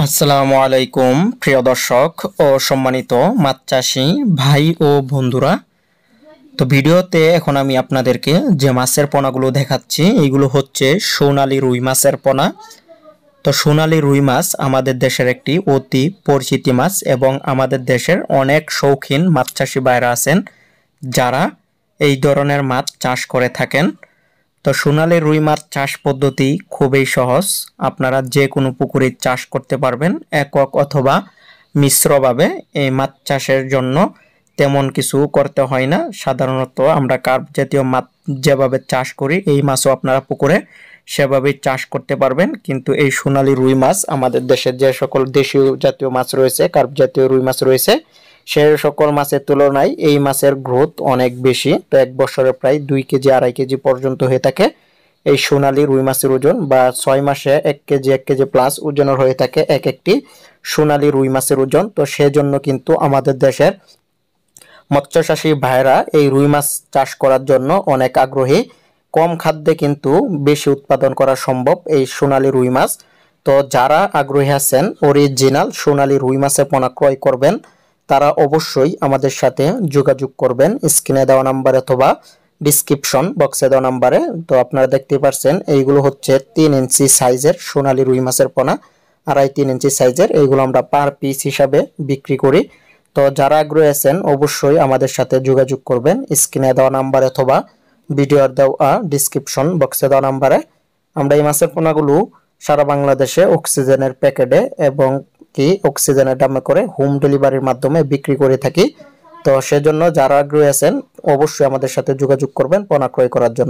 আসসালামু আলাইকুম প্রিয় দর্শক ও সম্মানিত মাছ চাষী ভাই ও বন্ধুরা। তো ভিডিওতে এখন আমি আপনাদেরকে যে মাছের পোনাগুলো দেখাচ্ছি এইগুলো হচ্ছে সোনালী রুই মাছের পোনা। তো সোনালী রুই মাছ আমাদের দেশের একটি অতি পরিচিত মাছ এবং আমাদের দেশের অনেক শৌখিন মাছ চাষী ভাইরা আছেন যারা এই ধরনের মাছ চাষ করে থাকেন। তো সোনালী রুই মাছ চাষ পদ্ধতি খুবই সহজ। আপনারা যে কোনো পুকুরে চাষ করতে পারবেন, একক অথবা মিশ্রভাবে। এই মাছ চাষের জন্য তেমন কিছু করতে হয় না। সাধারণত আমরা কার্প জাতীয় মাছ যেভাবে চাষ করি এই মাছও আপনারা পুকুরে সেভাবেই চাষ করতে পারবেন। কিন্তু এই সোনালী রুই মাছ আমাদের দেশের যে সকল দেশীয় জাতীয় মাছ রয়েছে, কার্প জাতীয় রুই মাছ রয়েছে, সে সকল মাছের তুলনায় এই মাছের গ্রোথ অনেক বেশি। তো এক বছরে প্রায় 2 কেজি 2.5 কেজি পর্যন্ত হয়ে থাকে এই সোনালী রুই মাছের ওজন, বা 6 মাসে 1 কেজি 1 কেজি প্লাস ওজনের হয়ে থাকে এক একটি সোনালী রুই মাছের ওজন। তো সেজন্য কিন্তু আমাদের দেশের মৎস্যচাষী ভাইরা এই রুই মাছ চাষ করার জন্য অনেক আগ্রহী। কম খাদ্যে কিন্তু বেশি উৎপাদন করা সম্ভব এই সোনালী রুই মাছ। তো যারা আগ্রহী আছেন অরিজিনাল সোনালী রুই মাছের পোনা ক্রয় করবেন তারা অবশ্যই আমাদের সাথে যোগাযোগ করবেন স্ক্রিনে দেওয়া নাম্বার অথবা ডিসক্রিপশন বক্সে দেওয়া নাম্বারে। তো আপনারা দেখতে পাচ্ছেন এইগুলো হচ্ছে 3 ইঞ্চি সাইজের সোনালী রুই মাছের পোনা, 2.5-3 ইঞ্চি সাইজের। এইগুলো আমরা পার পিস হিসাবে বিক্রি করি। তো যারা আগ্রহী আছেন অবশ্যই আমাদের সাথে যোগাযোগ করবেন স্ক্রিনে দেওয়া নাম্বার অথবা ভিডিওর দেওয়া ডিসক্রিপশন বক্সে দেওয়া নাম্বারে। আমরা এই মাছের পোনাগুলো সারা বাংলাদেশে অক্সিজেনের প্যাকেটে এবং কি অক্সিজেনের দামে করে হোম ডেলিভারির মাধ্যমে বিক্রি করে থাকি। তো সেজন্য যারা আগ্রহী আছেন অবশ্যই আমাদের সাথে যোগাযোগ করবেন পোনা ক্রয় করার জন্য।